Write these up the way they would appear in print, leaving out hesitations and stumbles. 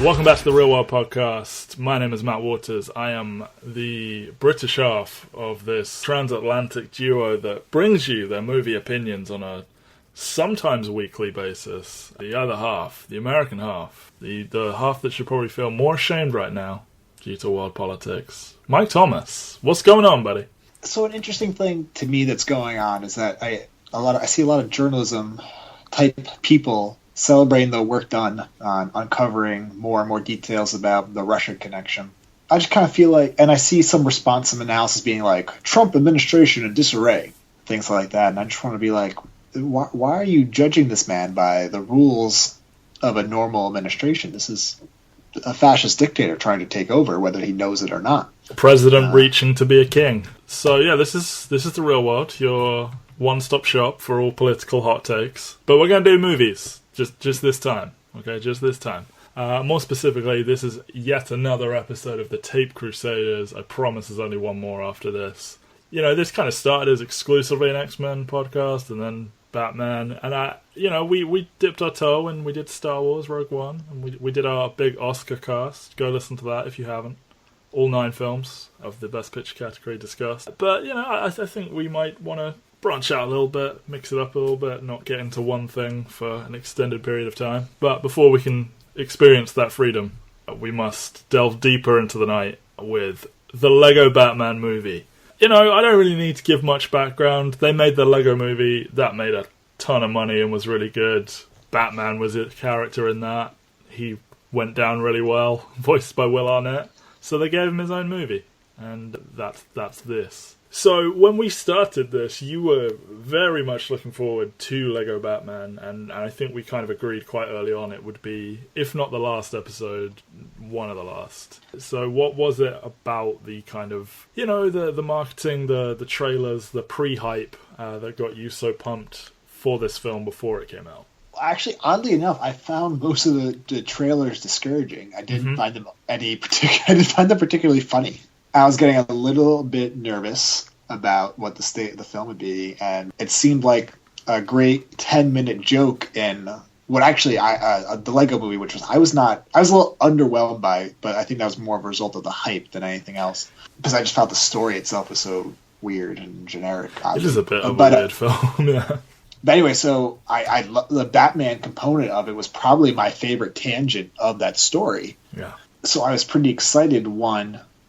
Welcome back to the Real World Podcast. My name is Matt Waters. I am the British half of this transatlantic duo that brings you their movie opinions on a sometimes weekly basis. The other half, the American half, the half that should probably feel more ashamed right now due to world politics. Mike Thomas, what's going on, buddy? So an interesting thing to me that's going on is that I see a lot of journalism type people celebrating the work done on uncovering more and more details about the Russia connection. I just kind of feel like, and I see some response, some analysis being like, Trump administration in disarray, things like that. And I just want to be like, why are you judging this man by the rules of a normal administration? This is a fascist dictator trying to take over, whether he knows it or not. President reaching to be a king. So yeah, this is the Real World, your one-stop shop for all political hot takes. But we're going to do movies. Just this time, okay? Just this time. More specifically, this is yet another episode of the Tape Crusaders. I promise there's only one more after this. You know, this kind of started as exclusively an X-Men podcast, and then Batman. And we dipped our toe and we did Star Wars Rogue One, and we did our big Oscar cast. Go listen to that if you haven't. All 9 films of the Best Picture category discussed. But I think we might want to branch out a little bit, mix it up a little bit, not get into one thing for an extended period of time. But before we can experience that freedom, we must delve deeper into the night with the Lego Batman movie. I don't really need to give much background. They made the Lego movie. That made a ton of money and was really good. Batman was a character in that. He went down really well, voiced by Will Arnett. So they gave him his own movie. And that's this. So when we started this, you were very much looking forward to Lego Batman, and I think we kind of agreed quite early on it would be, if not the last episode, one of the last. So what was it about the kind of, the marketing, the trailers, the pre-hype that got you so pumped for this film before it came out? Actually, oddly enough, I found most of the trailers discouraging. I didn't find them I didn't find them particularly funny. I was getting a little bit nervous about what the state of the film would be, and it seemed like a great 10-minute joke in what actually the Lego movie, which I was a little underwhelmed by, but I think that was more of a result of the hype than anything else, because I just felt the story itself was so weird and generic. It is a bit of a weird film, yeah. But anyway, so the Batman component of it was probably my favorite tangent of that story. Yeah. So I was pretty excited,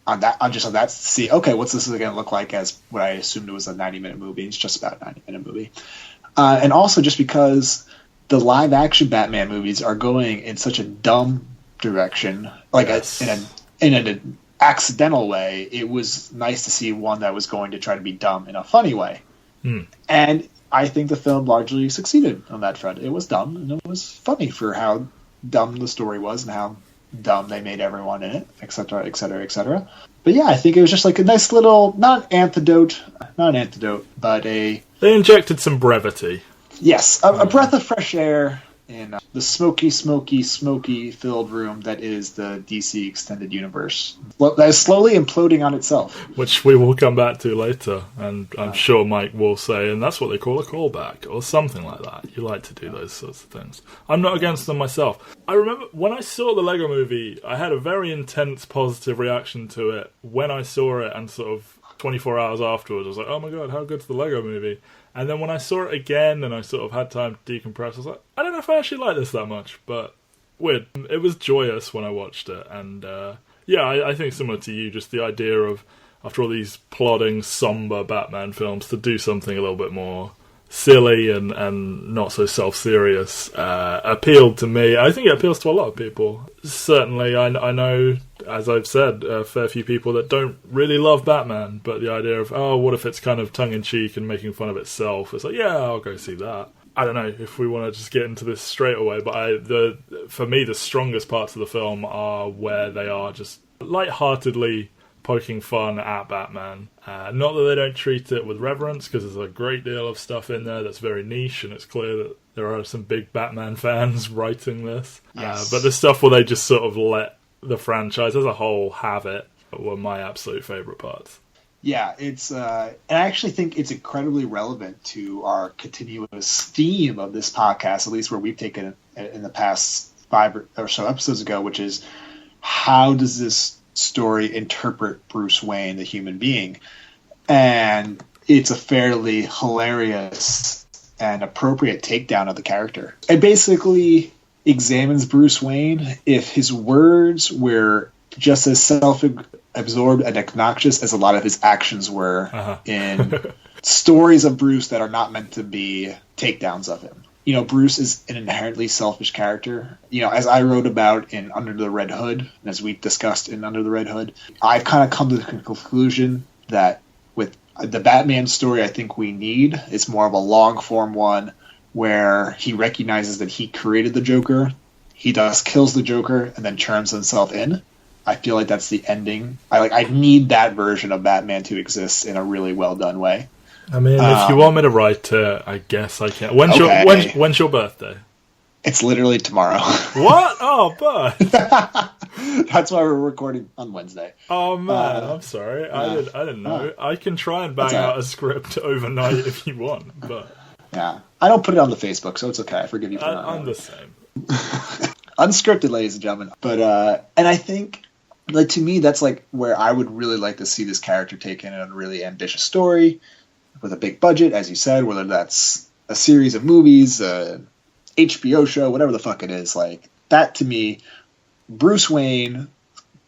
on that to see, okay, what's this going to look like as what I assumed it was a 90-minute movie. It's just about a 90-minute movie. And also just because the live-action Batman movies are going in such a dumb direction, like yes. in an accidental way, it was nice to see one that was going to try to be dumb in a funny way. And I think the film largely succeeded on that front. It was dumb, and it was funny for how dumb the story was and how dumb they made everyone in it, etc., etc., etc. But yeah, I think it was just like a nice little, not an antidote, but they injected some brevity. Yes, a breath of fresh air in the smoky filled room that is the DC Extended Universe. Well, that is slowly imploding on itself. Which we will come back to later, and I'm sure Mike will say, and that's what they call a callback, or something like that. You like to do those sorts of things. I'm not against them myself. I remember when I saw the Lego movie, I had a very intense positive reaction to it when I saw it, and sort of 24 hours afterwards, I was like, oh my god, how good's the Lego movie? And then when I saw it again and I sort of had time to decompress, I was like, I don't know if I actually like this that much, but weird. It was joyous when I watched it. And I think similar to you, just the idea of, after all these plodding, somber Batman films, to do something a little bit more silly and not so self-serious appealed to me. I think it appeals to a lot of people. Certainly, I know, as I've said, a fair few people that don't really love Batman, but the idea of, what if it's kind of tongue-in-cheek and making fun of itself? It's like, yeah, I'll go see that. I don't know if we want to just get into this straight away, but for me, the strongest parts of the film are where they are just lightheartedly poking fun at Batman. Not that they don't treat it with reverence, because there's a great deal of stuff in there that's very niche, and it's clear that there are some big Batman fans writing this. Yes. But the stuff where they just sort of let the franchise as a whole have it were my absolute favourite parts. Yeah, it's. And I actually think it's incredibly relevant to our continuous theme of this podcast, at least where we've taken it in the past 5 or so episodes ago, which is how does this story interpret Bruce Wayne, the human being? And it's a fairly hilarious and appropriate takedown of the character. It basically examines Bruce Wayne if his words were just as self-absorbed and obnoxious as a lot of his actions were in stories of Bruce that are not meant to be takedowns of him. You know, Bruce is an inherently selfish character. You know, as I wrote about in Under the Red Hood, and as we discussed in Under the Red Hood, I've kind of come to the conclusion that with the Batman story I think we need, it's more of a long-form one where he recognizes that he created the Joker, he thus kills the Joker, and then turns himself in. I feel like that's the ending. I need that version of Batman to exist in a really well-done way. I mean, if you want me to write it, I guess I can. When's your birthday? It's literally tomorrow. What? Oh, but that's why we're recording on Wednesday. Oh man, I'm sorry. I didn't know. I can try and bang out a script overnight if you want, but yeah, I don't put it on the Facebook, so it's okay. I forgive you for that. I'm the same. Unscripted, ladies and gentlemen. But and I think, like, to me, that's like where I would really like to see this character taken in a really ambitious story with a big budget, as you said, whether that's a series of movies, a HBO show, whatever the fuck it is. Like, that to me, Bruce Wayne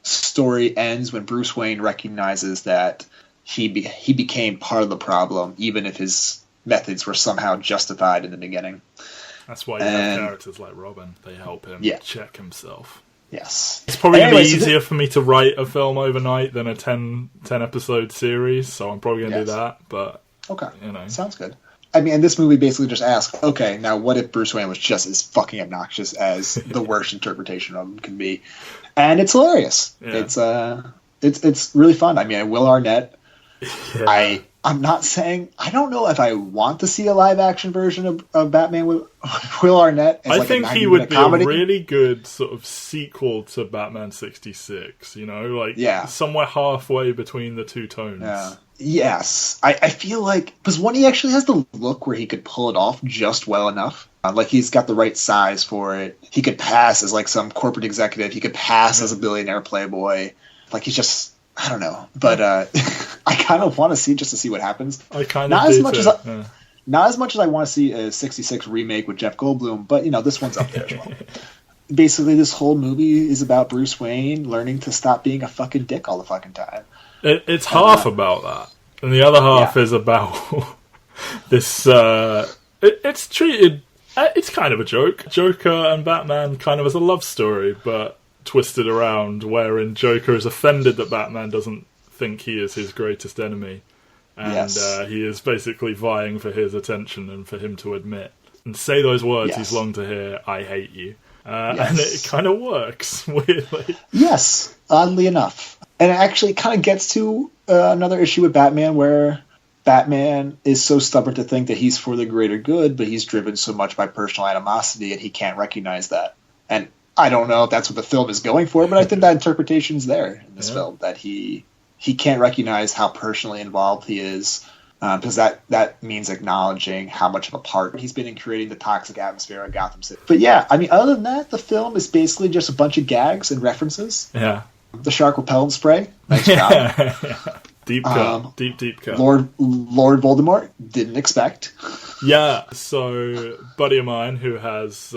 story ends when Bruce Wayne recognizes that he became part of the problem, even if his methods were somehow justified in the beginning. That's why you have characters like Robin. They help him check himself. Yes. It's probably going to be easier for me to write a film overnight than a 10 episode series, so I'm probably going to do that. But okay, you know, sounds good. I mean, and this movie basically just asks, okay, now what if Bruce Wayne was just as fucking obnoxious as the worst interpretation of him can be? And it's hilarious. Yeah. It's really fun. I mean, Will Arnett. Yeah. I'm not saying, I don't know if I want to see a live action version of Batman with Will Arnett. I think he would be comedy. A really good sort of sequel to Batman 66, you know, like somewhere halfway between the two tones. Yeah. Yes. I feel like, because one, he actually has the look where he could pull it off just well enough. Like, he's got the right size for it. He could pass as like some corporate executive. He could pass as a billionaire playboy. Like, he's just, I don't know, but I kind of want to see what happens. I kind not of as much as not as much as I want to see a '66 remake with Jeff Goldblum, but you know, this one's up there as well. Basically, this whole movie is about Bruce Wayne learning to stop being a fucking dick all the fucking time. It's half about that, and the other half is about this. It's treated. It's kind of a joke. Joker and Batman kind of as a love story, but twisted around, wherein Joker is offended that Batman doesn't think he is his greatest enemy, and he is basically vying for his attention and for him to admit and say those words he's longed to hear, "I hate you," and it kind of works weirdly. Yes, oddly enough, and it actually kind of gets to another issue with Batman where Batman is so stubborn to think that he's for the greater good, but he's driven so much by personal animosity and he can't recognize that. And I don't know if that's what the film is going for, but I think that interpretation's there in this film, that he can't recognize how personally involved he is, because that means acknowledging how much of a part he's been in creating the toxic atmosphere of Gotham City. But yeah, I mean, other than that, the film is basically just a bunch of gags and references. Yeah. The shark repellent spray. Nice job. Deep cut. Deep cut. Lord Voldemort, didn't expect. Yeah, so buddy of mine who has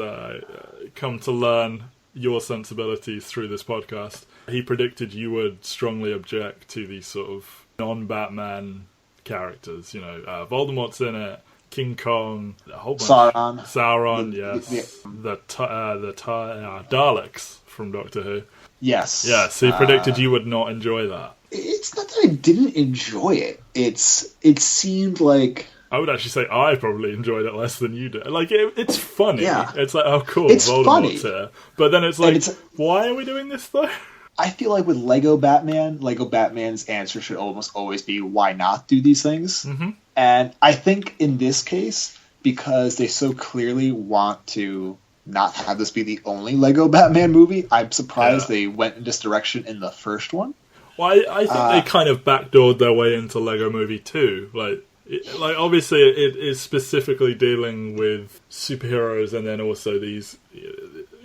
come to learn your sensibilities through this podcast, he predicted you would strongly object to these sort of non-Batman characters. You know, Voldemort's in it, King Kong, a whole bunch. Sauron, yes. The Daleks from Doctor Who. Yes. Yeah, so he predicted you would not enjoy that. It's not that I didn't enjoy it. It seemed like... I would actually say I probably enjoyed it less than you did. Like, it's funny. Yeah. It's like, oh, cool, it's Voldemort's funny. here. But then it's like, why are we doing this, though? I feel like with Lego Batman's answer should almost always be, why not do these things? Mm-hmm. And I think in this case, because they so clearly want to not have this be the only Lego Batman movie, I'm surprised they went in this direction in the first one. Well, I think they kind of backdoored their way into Lego Movie 2. Like obviously it is specifically dealing with superheroes and then also these,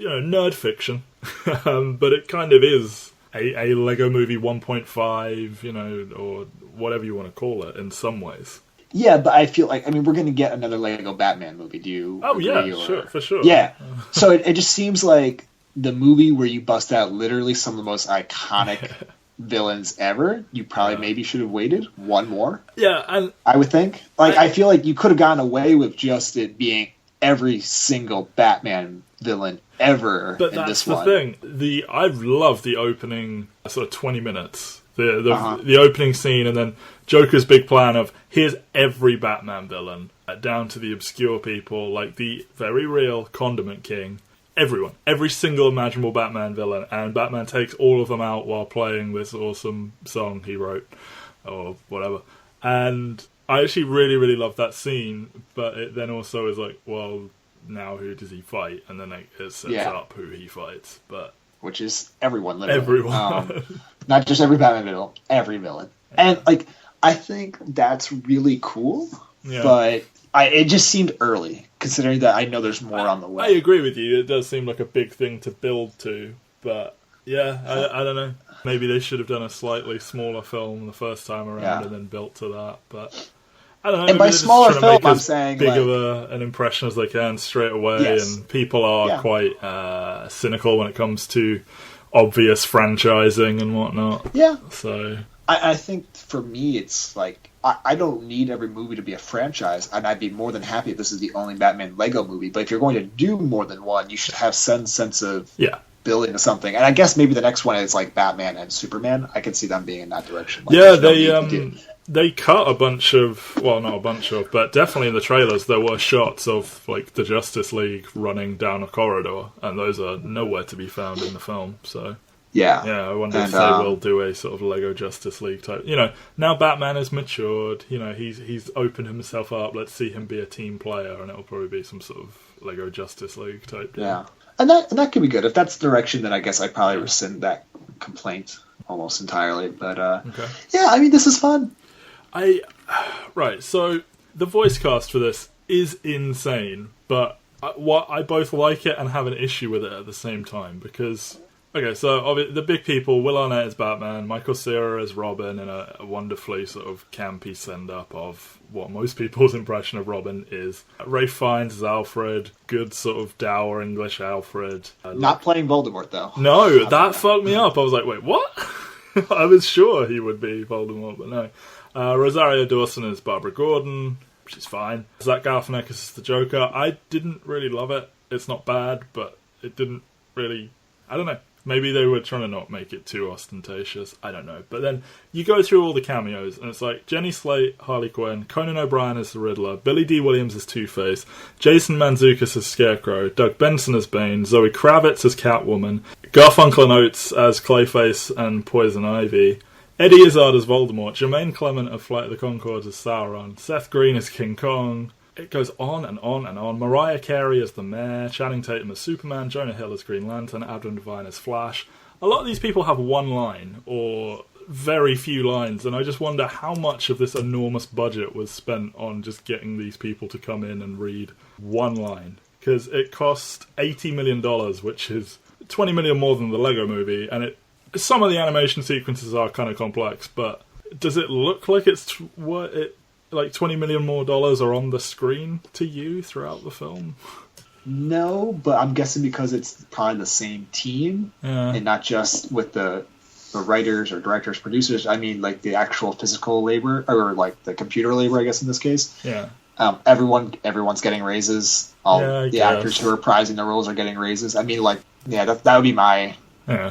nerd fiction, but it kind of is a Lego Movie 1.5, or whatever you want to call it in some ways. Yeah, but I feel like, we're going to get another Lego Batman movie. Do you agree? Sure, for sure. Yeah. So it just seems like the movie where you bust out literally some of the most iconic villains ever, you probably maybe should have waited one more. Yeah, and I would think. I feel like you could have gotten away with just it being every single Batman villain ever but in this one. But that's the thing. I've loved the opening sort of 20 minutes. The opening scene, and then Joker's big plan of here's every Batman villain, down to the obscure people, like the very real Condiment King. Everyone. Every single imaginable Batman villain, and Batman takes all of them out while playing this awesome song he wrote, or whatever. And I actually really, really love that scene, but it then also is like, well, now who does he fight? And then it sets up who he fights, which is everyone, literally. Everyone. Not just every Batman villain, every villain. And, I think that's really cool, but it just seemed early, considering that I know there's more on the way. I agree with you. It does seem like a big thing to build to, but, I don't know. Maybe they should have done a slightly smaller film the first time around and then built to that, but... I don't know. And by smaller film, I'm saying big of an impression as they can straight away, and people are quite cynical when it comes to obvious franchising and whatnot. Yeah. So I think for me, it's like I don't need every movie to be a franchise, and I'd be more than happy if this is the only Batman Lego movie. But if you're going to do more than one, you should have some sense of building to something. And I guess maybe the next one is like Batman and Superman. I can see them being in that direction. They cut a bunch of, well, not a bunch of, but definitely in the trailers there were shots of like the Justice League running down a corridor, and those are nowhere to be found in the film. So I wonder if they will do a sort of Lego Justice League type. Now Batman has matured. He's opened himself up. Let's see him be a team player, and it'll probably be some sort of Lego Justice League type deal. Yeah, and that could be good. If that's the direction, then I guess I'd probably rescind that complaint almost entirely. But this is fun. So the voice cast for this is insane, but I both like it and have an issue with it at the same time, because, the big people, Will Arnett as Batman, Michael Cera as Robin, in a wonderfully sort of campy send-up of what most people's impression of Robin is. Ralph Fiennes as Alfred, good sort of dour English Alfred. Not playing Voldemort, though. No, that fucked me up. I was like, wait, what? I was sure he would be Voldemort, but no. Rosario Dawson as Barbara Gordon, which is fine. Zach Galifianakis as the Joker. I didn't really love it. It's not bad, but it didn't really... I don't know. Maybe they were trying to not make it too ostentatious. I don't know. But then you go through all the cameos, and it's like Jenny Slate, Harley Quinn, Conan O'Brien as the Riddler, Billy D. Williams as Two-Face, Jason Mantzoukas as Scarecrow, Doug Benson as Bane, Zoe Kravitz as Catwoman, Garfunkel and Oates as Clayface and Poison Ivy, Eddie Izzard as Voldemort, Jermaine Clement of Flight of the Conchords as Sauron, Seth Green as King Kong. It goes on and on and on. Mariah Carey as the Mayor, Channing Tatum as Superman, Jonah Hill as Green Lantern, Adam Devine as Flash. A lot of these people have one line, or very few lines, and I just wonder how much of this enormous budget was spent on just getting these people to come in and read one line. Because it cost $80 million, which is $20 million more than the Lego Movie, and some of the animation sequences are kind of complex, but does it look like like $20 million more dollars are on the screen to you throughout the film? No, but I'm guessing because it's probably the same team, and not just with the writers or directors, producers. I mean, like the actual physical labor, or like the computer labor, I guess in this case. Yeah. Everyone's getting raises. All the actors who are reprising the roles are getting raises. I mean, that would be my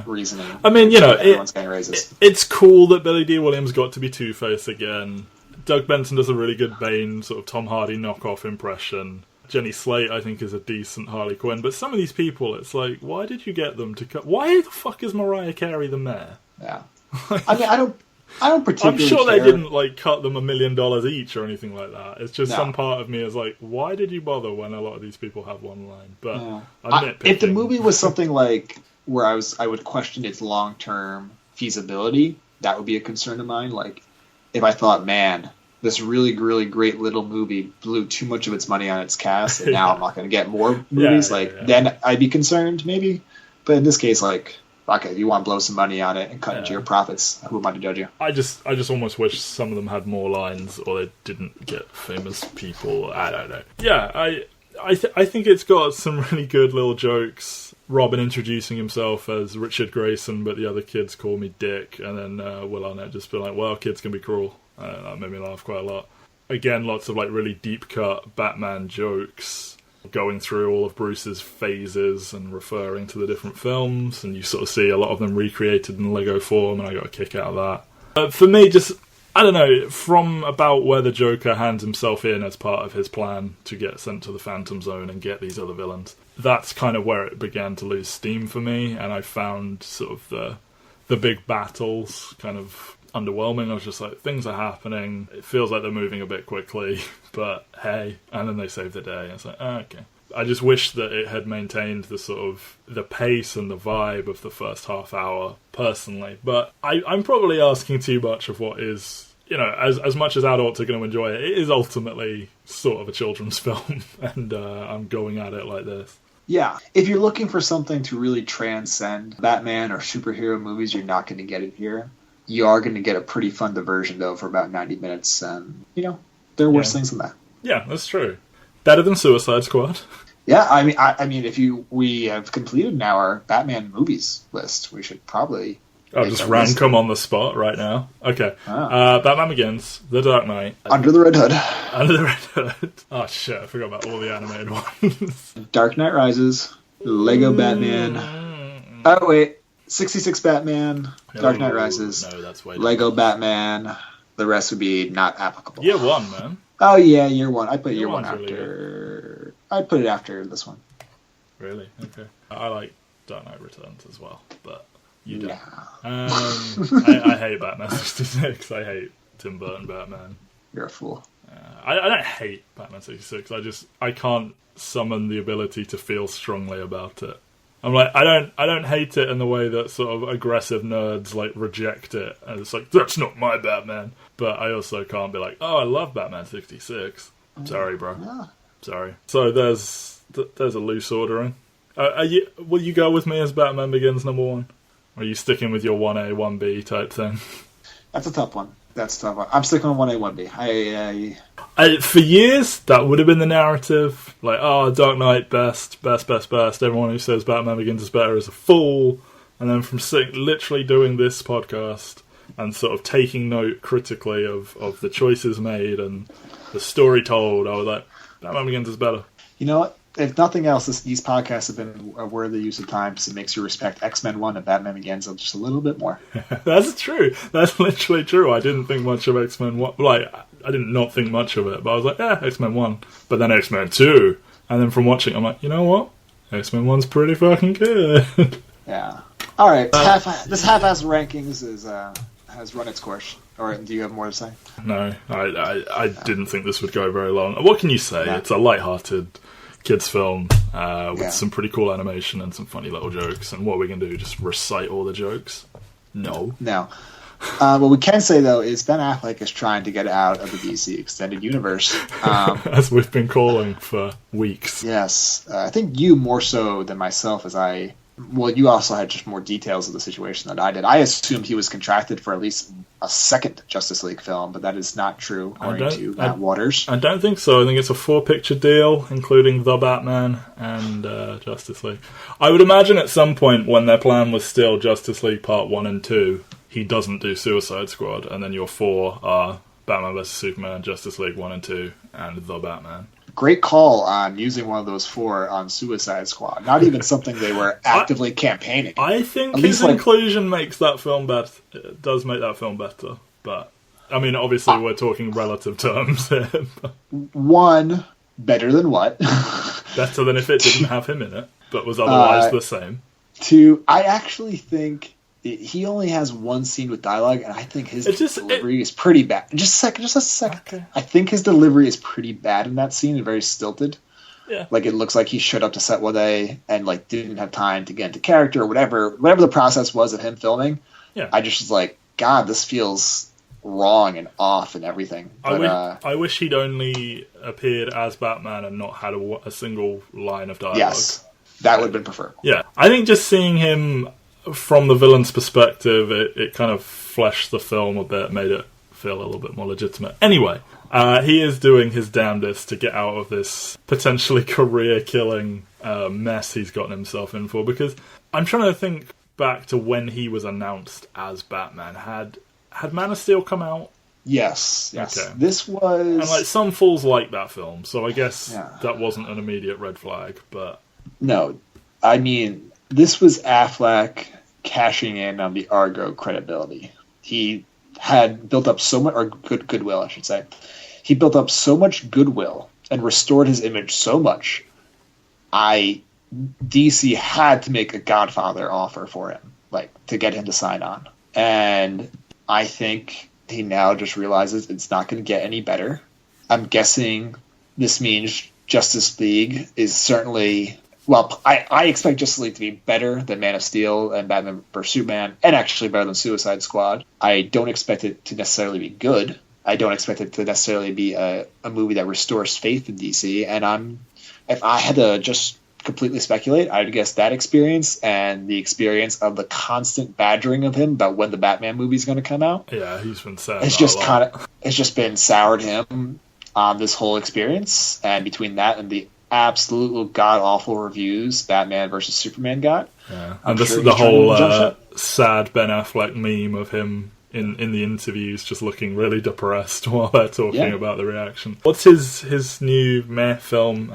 reasoning. I mean, everyone's getting raises. It's cool that Billy D. Williams got to be Two-Face again. Doug Benson does a really good Bane, sort of Tom Hardy knockoff impression. Jenny Slate, I think, is a decent Harley Quinn. But some of these people, it's like, why did you get them to cut? Why the fuck is Mariah Carey the Mayor? Yeah. I mean, I don't particularly I'm sure care. They didn't cut them $1 million each or anything like that. It's just some part of me is like, why did you bother when a lot of these people have one line? But I'm nitpicking. If the movie was something like where I would question its long-term feasibility, that would be a concern of mine. Like, if I thought, man, this really, really great little movie blew too much of its money on its cast, and now I'm not going to get more movies, then I'd be concerned, maybe. But in this case, like, okay, if you want to blow some money on it and cut into your profits, who am I to judge you? I just almost wish some of them had more lines, or they didn't get famous people. I don't know. Yeah, I think it's got some really good little jokes. Robin introducing himself as Richard Grayson, but the other kids call me Dick, and then Will Arnett just being like, well, kids can be cruel. That made me laugh quite a lot. Again, lots of like really deep cut Batman jokes, going through all of Bruce's phases and referring to the different films, and you sort of see a lot of them recreated in Lego form, and I got a kick out of that. For me, just, I don't know, from about where the Joker hands himself in as part of his plan to get sent to the Phantom Zone and get these other villains, that's kind of where it began to lose steam for me, and I found sort of the big battles kind of underwhelming. I was just like, things are happening, it feels like they're moving a bit quickly, but hey, and then they save the day. It's like, okay. I just wish that it had maintained the sort of the pace and the vibe of the first half hour, personally. But I'm probably asking too much of what is, you know, as much as adults are going to enjoy it, it is ultimately sort of a children's film, and I'm going at it like this. Yeah, if you're looking for something to really transcend Batman or superhero movies, you're not going to get it here. You are going to get a pretty fun diversion, though, for about 90 minutes. And, you know, there are worse things than that. Yeah, that's true. Better than Suicide Squad. Yeah, I mean, we have completed now our Batman movies list, we should probably... I'll just rank them on the spot right now. Okay. Batman Begins, The Dark Knight. Under the Red Hood. Under the Red Hood. Oh, shit, I forgot about all the animated ones. Dark Knight Rises, Lego Batman. Oh, wait. 66 Batman, Dark Knight Rises, that's way Lego Batman. The rest would be not applicable. Year One, man. Oh yeah, Year One. I put Year One after. Really, I'd put it after this one. Really? Okay. I like Dark Knight Returns as well, but you don't. Yeah. I hate Batman 66. I hate Tim Burton Batman. You're a fool. I don't hate Batman 66. I can't summon the ability to feel strongly about it. I'm like, I don't hate it in the way that sort of aggressive nerds like reject it, and it's like, that's not my Batman. But I also can't be like, oh, I love Batman 66. Sorry, bro. Yeah. Sorry. So there's a loose ordering. Will you go with me as Batman Begins number one? Or are you sticking with your 1A, 1B type thing? That's a tough one. I'm sticking on 1A, 1B. For years, that would have been the narrative. Like, oh, Dark Knight, best. Everyone who says Batman Begins is better is a fool. And then from literally doing this podcast and sort of taking note critically of the choices made and the story told, I was like, Batman Begins is better. You know what? If nothing else, these podcasts have been a worthy use of time because it makes you respect X-Men 1 and Batman Begins just a little bit more. That's true. That's literally true. I didn't think much of X-Men 1. Like, I didn't not think much of it, but I was like, X-Men 1. But then X-Men 2. And then from watching, I'm like, you know what? X-Men 1's pretty fucking good. Yeah. All right. This half-ass rankings has run its course. Or do you have more to say? No. I didn't think this would go very long. What can you say? Yeah. It's a lighthearted kids film with some pretty cool animation and some funny little jokes. And what are we going to do? Just recite all the jokes? No. What we can say, though, is Ben Affleck is trying to get out of the DC Extended Universe. As we've been calling for weeks. Yes. I think you more so than myself, you also had just more details of the situation than I did. I assumed he was contracted for at least a second Justice League film, but that is not true, according to Matt Waters. I don't think so. I think it's a 4-picture deal, including The Batman and Justice League. I would imagine at some point when their plan was still Justice League Part 1 and 2, he doesn't do Suicide Squad, and then your 4 are Batman vs. Superman, Justice League 1 and 2, and The Batman. Great call on using one of those 4 on Suicide Squad. Not even something they were actively campaigning. I think his inclusion makes that film better. It does make that film better. But, I mean, obviously we're talking relative terms here. 1, better than what? Better than if it didn't have him in it, but was otherwise the same. 2, I actually think he only has one scene with dialogue, and I think his delivery is pretty bad. Just a second. Okay. I think his delivery is pretty bad in that scene and very stilted. Yeah. Like, it looks like he showed up to set one day and, like, didn't have time to get into character or whatever the process was of him filming. Yeah. I just was like, God, this feels wrong and off and everything. But, I wish he'd only appeared as Batman and not had a single line of dialogue. Yes, that would have been preferable. Yeah, I think just seeing him from the villain's perspective, it kind of fleshed the film a bit, made it feel a little bit more legitimate. Anyway, he is doing his damnedest to get out of this potentially career-killing mess he's gotten himself in for, because I'm trying to think back to when he was announced as Batman. Had Man of Steel come out? Yes. Okay. This was... And, like, some fools like that film, so I guess that wasn't an immediate red flag, but... No, I mean, this was Affleck cashing in on the Argo credibility. He had built up so much, or goodwill, I should say. He built up so much goodwill and restored his image so much. DC had to make a Godfather offer for him, like, to get him to sign on. And I think he now just realizes it's not going to get any better. I'm guessing this means Justice League is certainly... Well, I expect Justice League to be better than Man of Steel and Batman vs. Superman, and actually better than Suicide Squad. I don't expect it to necessarily be good. I don't expect it to necessarily be a movie that restores faith in DC. And if I had to just completely speculate, I'd guess that experience and the experience of the constant badgering of him about when the Batman movie is going to come out. Yeah, he's been sad. It's just been soured him on this whole experience, and between that and the absolute god-awful reviews Batman versus Superman got. Yeah. And the whole sad Ben Affleck meme of him in the interviews just looking really depressed while they're talking about the reaction. What's his new meh film,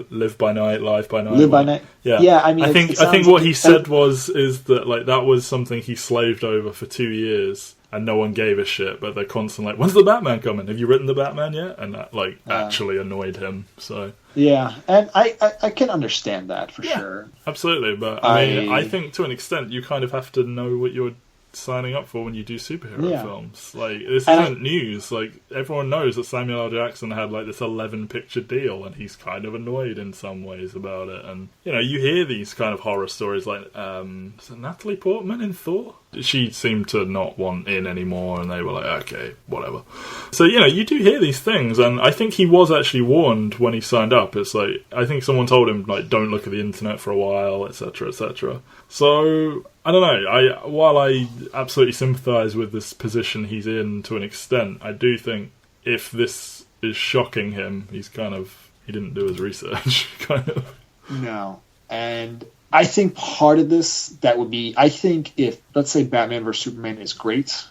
Live by Night, Live by Night? Live by Night? Yeah. I mean, I think what he said is that, like, that was something he slaved over for 2 years and no one gave a shit, but they're constantly like, when's the Batman coming? Have you written the Batman yet? And that, like, actually annoyed him, so... Yeah, and I can understand that for sure. Absolutely, but I think to an extent you kind of have to know what you're signing up for when you do superhero films. Like, this isn't news. Like, everyone knows that Samuel L. Jackson had, like, this 11-picture deal, and he's kind of annoyed in some ways about it. And, you know, you hear these kind of horror stories, like, is it Natalie Portman in Thor? She seemed to not want in anymore, and they were like, okay, whatever. So, you know, you do hear these things, and I think he was actually warned when he signed up. It's like, I think someone told him, like, don't look at the internet for a while, etc., etc. So, I don't know, while I absolutely sympathise with this position he's in to an extent, I do think if this is shocking him, he didn't do his research, kind of. No, and... I think part of this, that would be... I think if, let's say, Batman vs. Superman is great,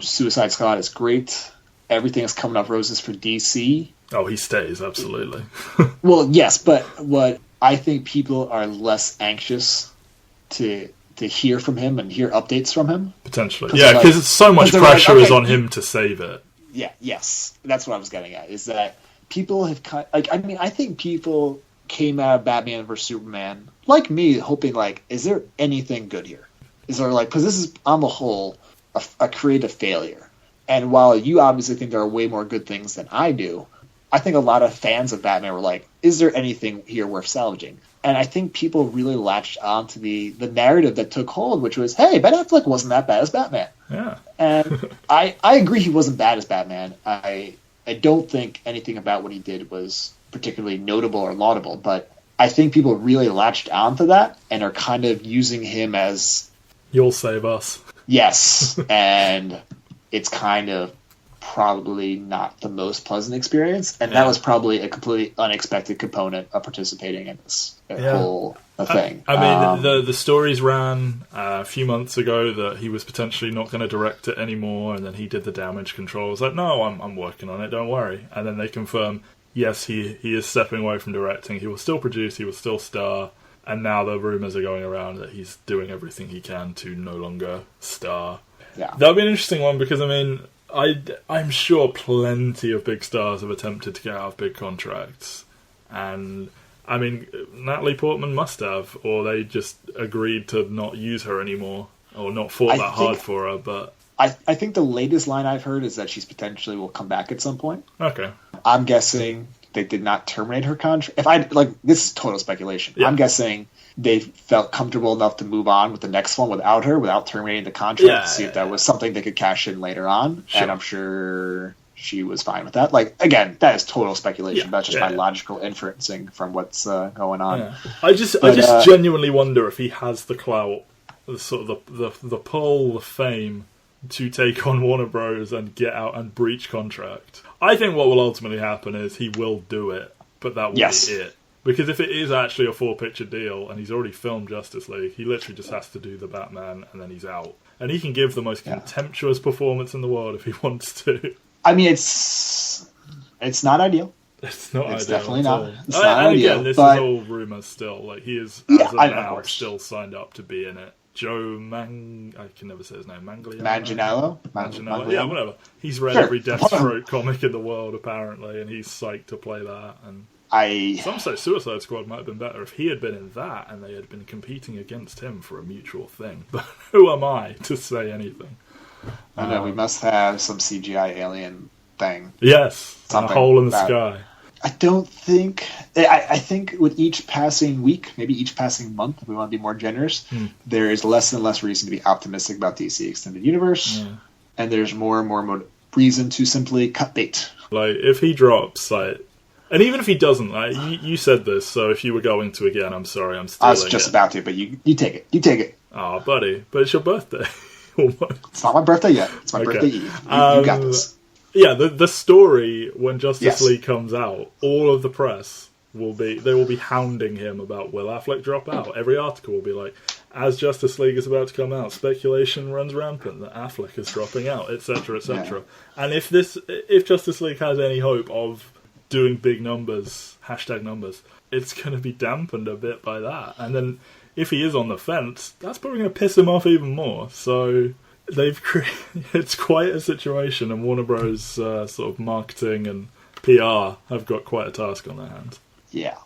Suicide Squad is great, everything is coming off roses for DC... Oh, he stays, absolutely. Well, yes, but what I think people are less anxious to hear from him and hear updates from him. Potentially. Yeah, because so much pressure is on him to save it. Yeah, yes. That's what I was getting at, is that people have... I think people came out of Batman vs. Superman... like me, hoping, like, is there anything good here? Is there, like, because this is, on the whole, a creative failure. And while you obviously think there are way more good things than I do, I think a lot of fans of Batman were like, is there anything here worth salvaging? And I think people really latched onto the narrative that took hold, which was, hey, Ben Affleck wasn't that bad as Batman. Yeah. And I agree he wasn't bad as Batman. I don't think anything about what he did was particularly notable or laudable, but I think people really latched onto that and are kind of using him as... You'll save us. Yes, and it's kind of probably not the most pleasant experience, and that was probably a completely unexpected component of participating in this whole thing. I mean, the stories ran a few months ago that he was potentially not going to direct it anymore, and then he did the damage control. I was like, no, I'm working on it, don't worry. And then they confirm, yes, he is stepping away from directing. He will still produce, he will still star, and now the rumours are going around that he's doing everything he can to no longer star. Yeah. That'll be an interesting one, because, I mean, I'm sure plenty of big stars have attempted to get out of big contracts. And, I mean, Natalie Portman must have, or they just agreed to not use her anymore, or not fought that hard for her, but... I think the latest line I've heard is that she's potentially will come back at some point. Okay. I'm guessing they did not terminate her contract. If I like, this is total speculation. Yeah. I'm guessing they felt comfortable enough to move on with the next one without her, without terminating the contract, to see if that was something they could cash in later on. Sure. And I'm sure she was fine with that. Like, again, that is total speculation. That's just my logical inferencing from what's going on. Yeah. I just genuinely wonder if he has the clout, the sort of the pull, the fame to take on Warner Bros. And get out and breach contract. I think what will ultimately happen is he will do it, but that will be it. Because if it is actually a 4-picture deal and he's already filmed Justice League, he literally just has to do the Batman and then he's out. And he can give the most contemptuous performance in the world if he wants to. I mean, it's not ideal. It's not ideal. It's definitely not. It's not ideal. Again, this is all rumours still. Like, he is, as of now, still signed up to be in it. I can never say his name. Manganiello? Yeah, whatever. He's read every Deathstroke comic in the world, apparently, and he's psyched to play that. And some say Suicide Squad might have been better if he had been in that and they had been competing against him for a mutual thing. But who am I to say anything? I know, we must have some CGI alien thing. Yes, a hole in the sky. I don't think... I think with each passing week, maybe each passing month, if we want to be more generous, there is less and less reason to be optimistic about DC Extended Universe, and there's more and more reason to simply cut bait. Like, if he drops, like... And even if he doesn't, like, you said this, so if you were going to again, I'm sorry, I'm stealing it. I was just about to, but you take it. You take it. Oh, buddy, but it's your birthday. It's not my birthday yet. It's my birthday eve. You got this. Yeah, the story, when Justice League comes out, all of the press will be hounding him about will Affleck drop out. Every article will be like, as Justice League is about to come out, speculation runs rampant that Affleck is dropping out, etc., etc. And if Justice League has any hope of doing big numbers, hashtag numbers, it's going to be dampened a bit by that. And then if he is on the fence, that's probably going to piss him off even more. So it's quite a situation, and Warner Bros. Sort of marketing and PR have got quite a task on their hands. Yeah,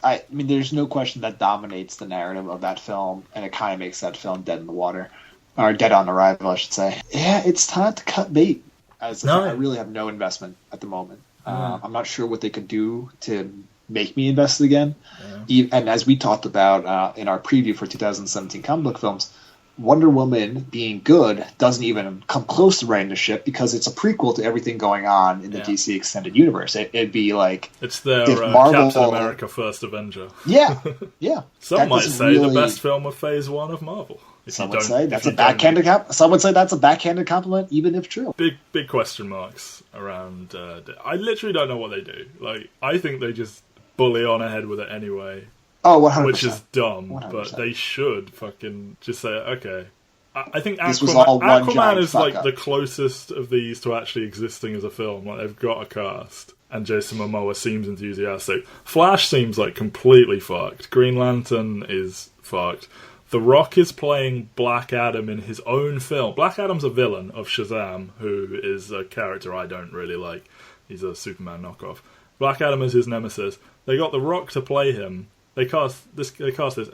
I mean, there's no question that dominates the narrative of that film, and it kind of makes that film dead in the water, or dead on arrival, I should say. Yeah, it's time to cut bait. I really have no investment at the moment. I'm not sure what they could do to make me invest again. Yeah. And as we talked about in our preview for 2017 comic book films, Wonder Woman being good doesn't even come close to righting the ship because it's a prequel to everything going on in the DC Extended Universe. It'd be like... It's their Captain America First Avenger. Yeah. Some might say the best film of Phase 1 of Marvel. Some would say that's a backhanded compliment, even if true. Big question marks around... I literally don't know what they do. Like, I think they just bully on ahead with it anyway. Oh, 100%. Which is dumb, 100%. But they should fucking just say, okay. I think Aquaman is like the closest of these to actually existing as a film. Like, they've got a cast, and Jason Momoa seems enthusiastic. Flash seems like completely fucked. Green Lantern is fucked. The Rock is playing Black Adam in his own film. Black Adam's a villain of Shazam, who is a character I don't really like. He's a Superman knockoff. Black Adam is his nemesis. They got The Rock to play him. They cast this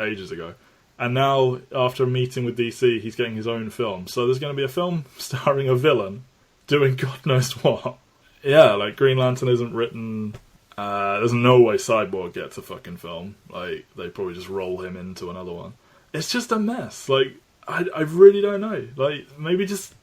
ages ago. And now, after a meeting with DC, he's getting his own film. So there's going to be a film starring a villain doing God knows what. Yeah, like, Green Lantern isn't written... there's no way Cyborg gets a fucking film. Like, they probably just roll him into another one. It's just a mess. Like, I really don't know. Like, maybe just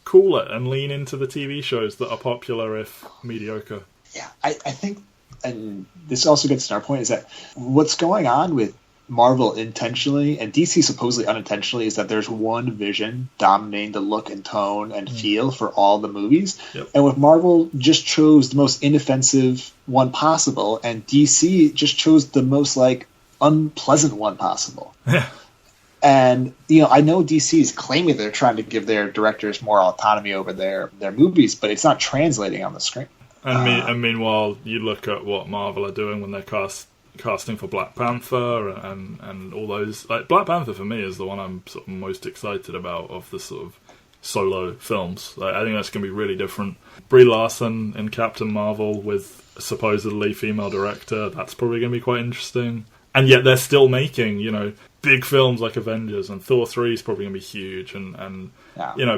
cool it and lean into the TV shows that are popular if mediocre. Yeah, I think... And this also gets to our point, is that what's going on with Marvel intentionally and DC supposedly unintentionally is that there's one vision dominating the look and tone and feel for all the movies. Yep. And with Marvel just chose the most inoffensive one possible, and DC just chose the most like unpleasant one possible. Yeah. And I know DC is claiming they're trying to give their directors more autonomy over their movies, but it's not translating on the screen. And meanwhile, you look at what Marvel are doing when they're casting for Black Panther and all those. Like, Black Panther for me is the one I'm sort of most excited about of the sort of solo films. Like, I think that's going to be really different. Brie Larson in Captain Marvel with a supposedly female director. That's probably going to be quite interesting. And yet they're still making, big films like Avengers, and Thor 3 is probably going to be huge. And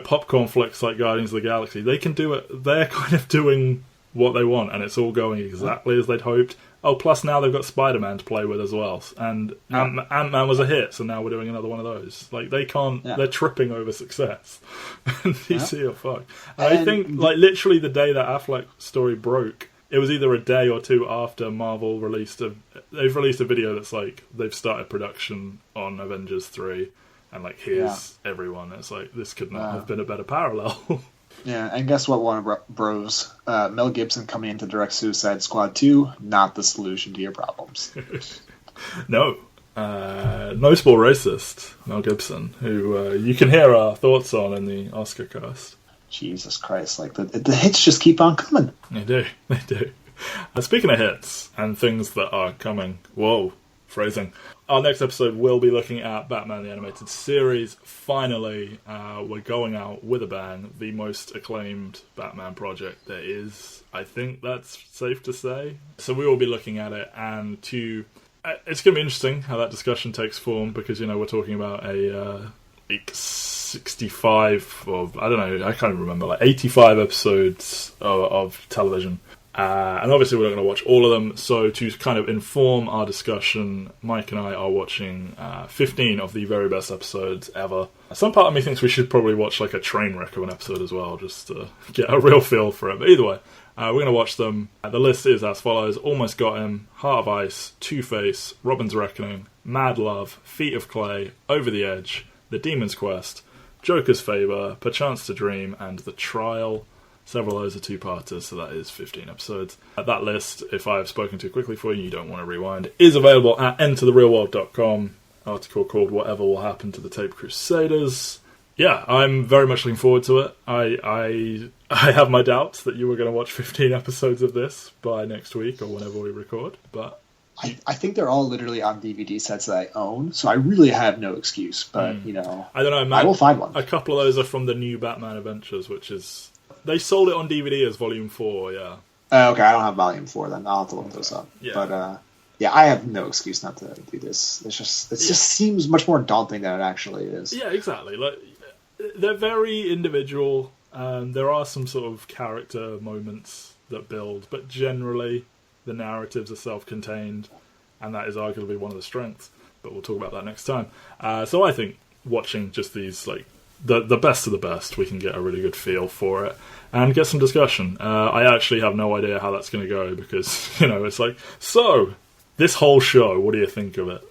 popcorn flicks like Guardians of the Galaxy. They can do it. They're kind of doing what they want, and it's all going exactly as they'd hoped. Oh, plus now they've got Spider-Man to play with as well, and Ant-Man was a hit, so now we're doing another one of those. Like, they can't, they're tripping over success. DC are fucked. And I think, like, literally the day that Affleck story broke, it was either a day or two after Marvel they've released a video that's like, they've started production on Avengers 3, and like, here's everyone. It's like, this could not have been a better parallel. Yeah, and guess what, Warner Bros? Mel Gibson coming in to direct Suicide Squad 2, not the solution to your problems. No. Notable racist, Mel Gibson, who you can hear our thoughts on in the Oscar cast. Jesus Christ, like, the hits just keep on coming. They do. Speaking of hits and things that are coming, phrasing. Our next episode will be looking at Batman the Animated Series. Finally, we're going out with a bang. The most acclaimed Batman project there is. I think that's safe to say. So we will be looking at it, and it's going to be interesting how that discussion takes form, because, you know, we're talking about a 65, or I don't know, I can't even remember, like 85 episodes of television. And obviously we're not going to watch all of them, so to kind of inform our discussion, Mike and I are watching 15 of the very best episodes ever. Some part of me thinks we should probably watch like a train wreck of an episode as well, just to get a real feel for it. But either way, we're going to watch them. The list is as follows: Almost Got Him, Heart of Ice, Two-Face, Robin's Reckoning, Mad Love, Feet of Clay, Over the Edge, The Demon's Quest, Joker's Favour, Perchance to Dream, and The Trial. Several of those are two-parters, so that is 15 episodes. That list, if I have spoken too quickly for you and you don't want to rewind, is available at entertherealworld.com. Article called Whatever Will Happen to the Tape Crusaders. Yeah, I'm very much looking forward to it. I have my doubts that you were going to watch 15 episodes of this by next week or whenever we record, but... I think they're all literally on DVD sets that I own, so I really have no excuse, but, you know... I don't know, man. I will find one. A couple of those are from the new Batman Adventures, which is... They sold it on DVD as Volume 4, yeah. Okay, I don't have Volume 4 then. I'll have to look those up. Yeah. But, yeah, I have no excuse not to do this. It just seems much more daunting than it actually is. Yeah, exactly. Like, they're very individual. There are some sort of character moments that build, but generally the narratives are self-contained, and that is arguably one of the strengths. But we'll talk about that next time. So I think watching just these, like, the best of the best, we can get a really good feel for it and get some discussion. I actually have no idea how that's going to go, because, you know, it's like, so this whole show, what do you think of it?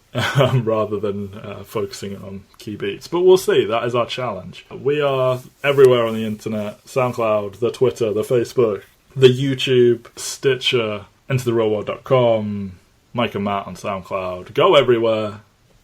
Rather than focusing on key beats. But we'll see. That is our challenge. We are everywhere on the internet: SoundCloud, the Twitter, the Facebook, the YouTube, Stitcher, entertherealworld.com, Mike and Matt on SoundCloud. Go everywhere.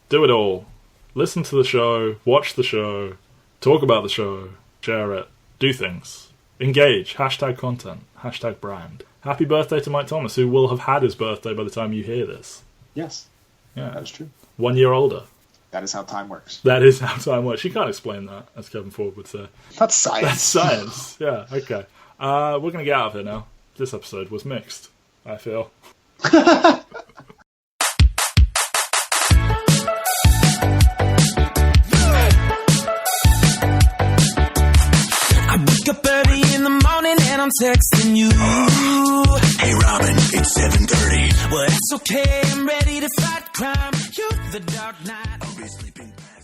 Do it all. Listen to the show. Watch the show. Talk about the show. Share it. Do things. Engage. Hashtag content. Hashtag brand. Happy birthday to Mike Thomas, who will have had his birthday by the time you hear this. Yes. Yeah. That is true. 1 year older. That is how time works. That is how time works. You can't explain that, as Kevin Ford would say. That's science. That's science. Yeah, okay. We're going to get out of here now. This episode was mixed, I feel. I'm texting you. Hey Robin, it's 7:30. Well, it's okay, I'm ready to fight crime. You're the dark knight. I'll be sleeping back.